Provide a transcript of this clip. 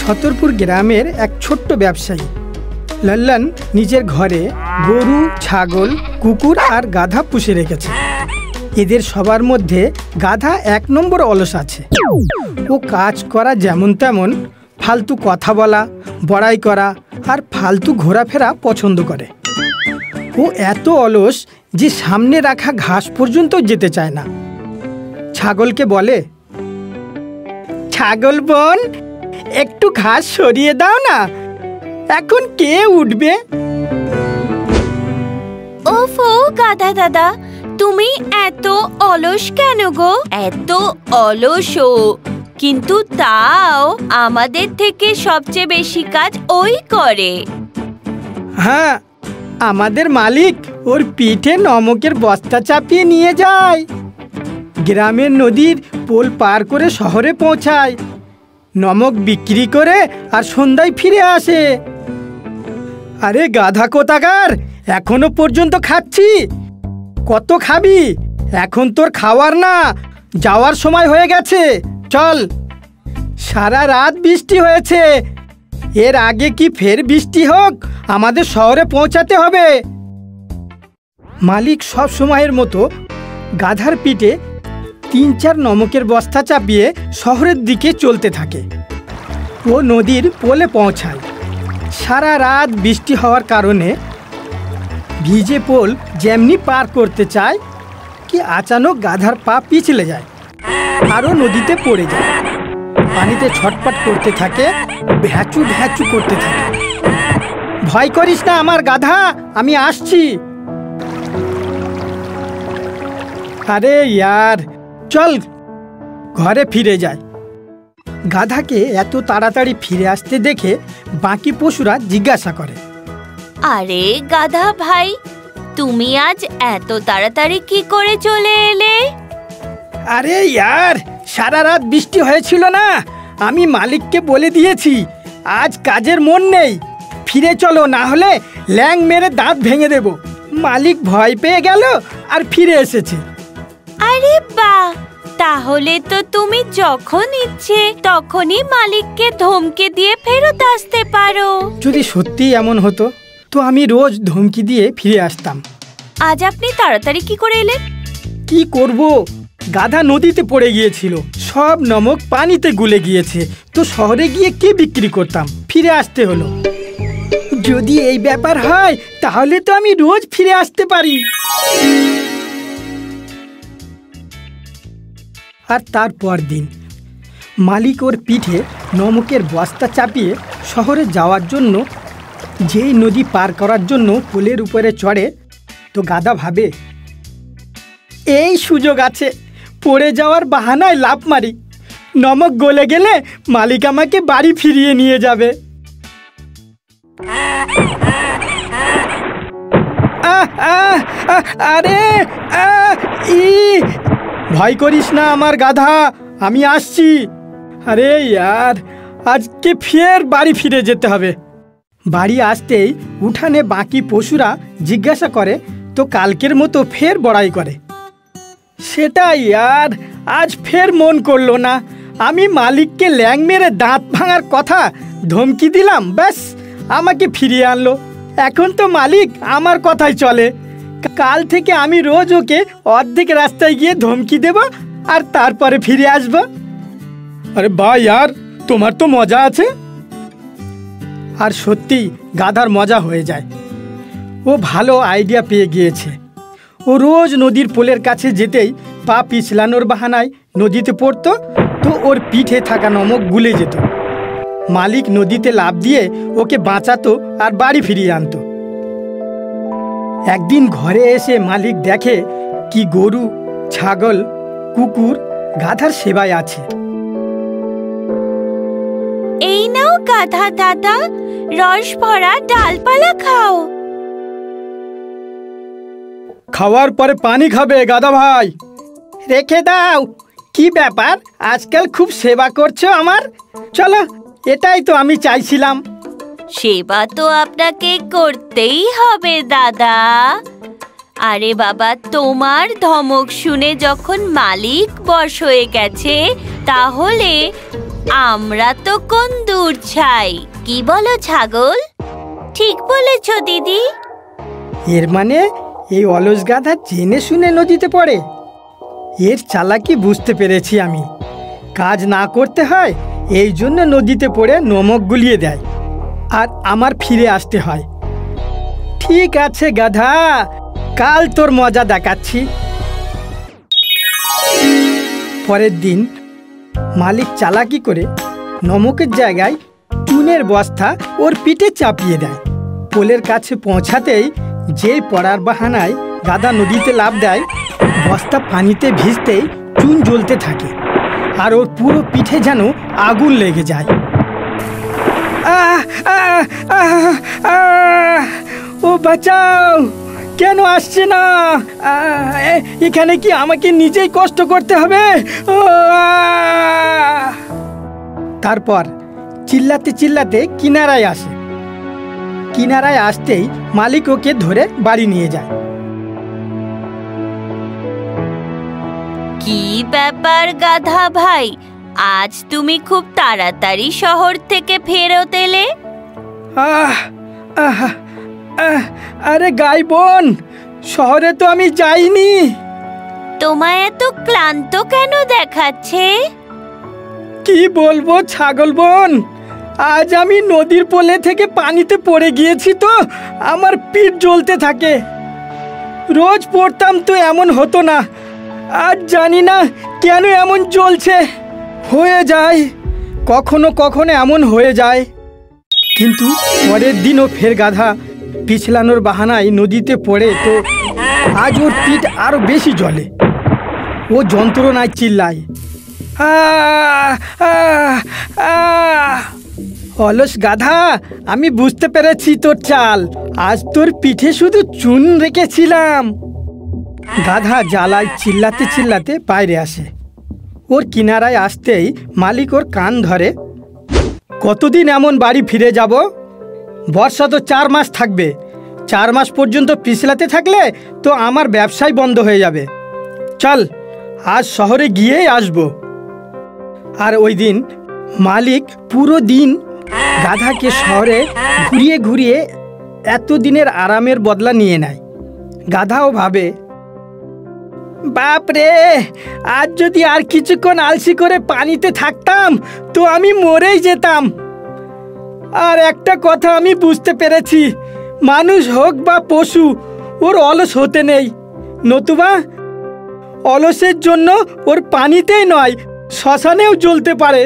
ছতরপুর গ্রামের এক ছোট্ট ব্যবসায়ী লল্লন নিজের ঘরে গরু, ছাগল, কুকুর আর গাধা পুষে রেখেছে। এদের সবার মধ্যে গাধা 1 নম্বর অলস আছে। ও কাজ করা যেমন তেমন, ফালতু কথা বলা, বড়াই করা আর ফালতু ঘোরাফেরা পছন্দ করে। ও এত অলস যে সামনে রাখা ঘাস পর্যন্ত যেতে চায় না। ছাগলকে বলে, ছাগল বোন, একটু ঘাস সরিয়ে দাও না, এখন কে উঠবে? ওফো গাধা দাদা, তুমি এত অলস কেন গো? এত অলসও, কিন্তু তাও আমাদের থেকে সবচেয়ে বেশি কাজ ওই করে। হ্যাঁ, আমাদের মালিক ওর পিঠে নমকের বস্তা চাপিয়ে নিয়ে যায়, গ্রামের নদীর পোল পার করে শহরে পৌঁছায়, নমক বিক্রি করে আর সন্ধ্যায় ফিরে আসে। আরে গাধা কোথাকার, এখনো পর্যন্ত খাচ্ছি। কত খাবি? এখন তোর খাওয়ার না, যাওয়ার সময় হয়ে গেছে, চল। সারা রাত বৃষ্টি হয়েছে, এর আগে কি ফের বৃষ্টি হোক, আমাদের শহরে পৌঁছাতে হবে। মালিক সব সময়ের মতো গাধার পিঠে 3-4 নমকের বস্তা চাপিয়ে শহরের দিকে চলতে থাকে। ও নদীর পোলে পৌঁছায়। সারা রাত বৃষ্টি হওয়ার কারণে ভিজে পোল যেমনি পার করতে চায় কি আচানক গাধার পা পিছলে যায়, আরও নদীতে পড়ে যায়। পানিতে ছটপট করতে থাকে, ভ্যাচু ভ্যাচু করতে থাকে। ভয় করিস না আমার গাধা, আমি আসছি। আরে ইয়ার, চল ঘরে ফিরে যায়। গাধাকে এত তাড়াতাড়ি ফিরে আসতে দেখে বাকি পশুরা জিজ্ঞাসা করে, আরে গাধা ভাই, তুমি আজ এত তাড়াতাড়ি কি করে চলে এলে? আরে ইয়ার, সারা রাত বৃষ্টি হয়েছিল না, আমি মালিককে বলে দিয়েছি আজ কাজের মন নেই, ফিরে চলো, না হলে ল্যাং মেরে দাঁত ভেঙে দেব। মালিক ভয় পেয়ে গেল আর ফিরে এসেছে। আরে বাহ, তাহলে তো তুমি যখন ইচ্ছে তখনই মালিককে ধমকি দিয়ে ফেরত আসতে পারো। যদি সত্যি এমন হতো তো আমি রোজ ধমকি দিয়ে ফিরে আসতাম। আজ আপনি তাড়াতাড়ি কি করে এলেন? কি করব, গাধা নদীতে পড়ে গিয়েছিল, সব নমক পানিতে গুলে গিয়েছে, তো শহরে গিয়ে কি বিক্রি করতাম, ফিরে আসতে হলো। যদি এই ব্যাপার হয় তাহলে তো আমি রোজ ফিরে আসতে পারি। আর তারপর দিন মালিক ওর পিঠে নমকের বস্তা চাপিয়ে শহরে যাওয়ার জন্য যেই নদী পার করার জন্য পোলের উপরে চড়ে, তো গাধা ভাবে, এই সুযোগ আছে, পড়ে যাওয়ার বাহানায় লাফ মারি, নমক গলে গেলে মালিক আমাকে বাড়ি ফিরিয়ে নিয়ে যাবে। আরে ভয় করিস না আমার গাধা, আমি আসছি। আরে ইয়ার, আজকে ফের বাড়ি ফিরে যেতে হবে। বাড়ি আসতেই উঠানে বাকি পশুরা জিজ্ঞাসা করে, তো কালকের মতো ফের বড়াই করে? সেটাই ইয়ার, আজ ফের মন করলো না। আমি মালিককে ল্যাং মেরে দাঁত ভাঙার কথা ধমকি দিলাম, ব্যাস আমাকে ফিরিয়ে আনলো। এখন তো মালিক আমার কথাই চলে। কাল থেকে আমি রোজ ওকে অর্ধেক রাস্তায় গিয়ে ধমকি দেব আর তারপরে ফিরে আসবো। আরে বাহ ইয়ার, তোমার তো মজা আছে। আর সত্যি গাধার মজা হয়ে যায়। ও ভালো আইডিয়া পেয়ে গিয়েছে। ও রোজ নদীর পোলের কাছে যেতেই পা পিছলানোর বাহানায় নদীতে পড়তো, তো ওর পিঠে থাকা নমক গুলে যেত। মালিক নদীতে লাফ দিয়ে ওকে বাঁচাতো আর বাড়ি ফিরিয়ে আনতো। একদিন ঘরে এসে মালিক দেখে কি গরু, ছাগল, কুকুর গাধার সেবায় আছে। এই নাও গাধা দাদা, রস ভরা ডালপালা খাও। খাওয়ার পরে পানি খাবে গাধা ভাই। রেখে দাও। কি ব্যাপার, আজকাল খুব সেবা করছো আমার? চলো, এটাই তো আমি চাইছিলাম। সেবা তো আপনাকে করতেই হবে দাদা। আরে বাবা, তোমার ধমক শুনে যখন মালিক বশ হয়ে গেছে, তাহলে আমরা তো কোন দূর ছাই। কি বলো ছাগল? ঠিক বলেছ দিদি। এর মানে এই অলস গাধা জেনে শুনে নদীতে পড়ে। এর চালাকি বুঝতে পেরেছি আমি। কাজ না করতে হয়, এই জন্য নদীতে পড়ে নমক গুলিয়ে দেয়, আর আমার ফিরে আসতে হয়। ঠিক আছে গাধা, কাল তোর মজা দেখাচ্ছি। পরের দিন মালিক চালাকি করে নমকের জায়গায় চুনের বস্তা ওর পিঠে চাপিয়ে দেয়। পোলের কাছে পৌঁছাতেই যেই পড়ার বাহানায় গাধা নদীতে লাফ দেয়, বস্তা পানিতে ভিজতেই চুন জ্বলতে থাকে, আর ওর পুরো পিঠে যেন আগুন লেগে যায়। আহ আহ আহ আহ, ও বাঁচাও, কেন আসছে না? এখানে কি আমাকে নিজেই কষ্ট করতে হবে? তারপর চিল্লাতে চিল্লাতে কিনারায় আসে। কিনারায় আসতেই মালিক ওকে ধরে বাড়ি নিয়ে যায়। কি ব্যাপার গাধা ভাই, আজ তুমি খুব তাড়াতাড়ি শহর থেকে ফেরত এলে? আহ আহ আহ, আরে গাই বোন, শহরে তো আমি যাইনি। তোমায় এত ক্লান্ত কেন দেখাচ্ছে? কি বলবো ছাগল বোন, আজ আমি নদীর পোলে থেকে পানিতে পড়ে গিয়েছি, তো আমার পিঠ জ্বলতে থাকে। রোজ পড়তাম তো এমন হতো না, আজ জানি না কেন এমন জ্বলছে। হয়ে যায়, কখনো কখনো এমন হয়ে যায়। কিন্তু পরের দিনও ফের গাধা পিছলানোর বাহানায় নদীতে পড়ে, তো আজ ওর পিঠ আরো বেশি জ্বলে। ও যন্ত্রণায় চিল্লায়, অলস গাধা, আমি বুঝতে পেরেছি তোর চাল। আজ তোর পিঠে শুধু চুন রেখেছিলাম। গাধা জ্বালায় চিল্লাতে চিল্লাতে বাইরে আসে। ওর কিনারায় আসতেই মালিক ওর কান ধরে। কতদিন এমন বাড়ি ফিরে যাব? বর্ষা তো 4 মাস থাকবে। 4 মাস পর্যন্ত পিছলাতে থাকলে তো আমার ব্যবসাই বন্ধ হয়ে যাবে। চল, আজ শহরে গিয়েই আসবো। আর ওই দিন মালিক পুরো দিন গাধাকে শহরে ঘুরিয়ে ঘুরিয়ে এতদিনের আরামের বদলা নিয়ে নেয়। গাধাও ভাবে, বাপরে, আজ যদি আর কিছুক্ষণ আলসি করে পানিতে থাকতাম তো আমি মরেই যেতাম। আর একটা কথা আমি বুঝতে পেরেছি, মানুষ হোক বা পশু, ওর অলস হতে নেই, নতুবা অলসের জন্য ওর পানিতেই নয় শ্মশানেও জ্বলতে পারে।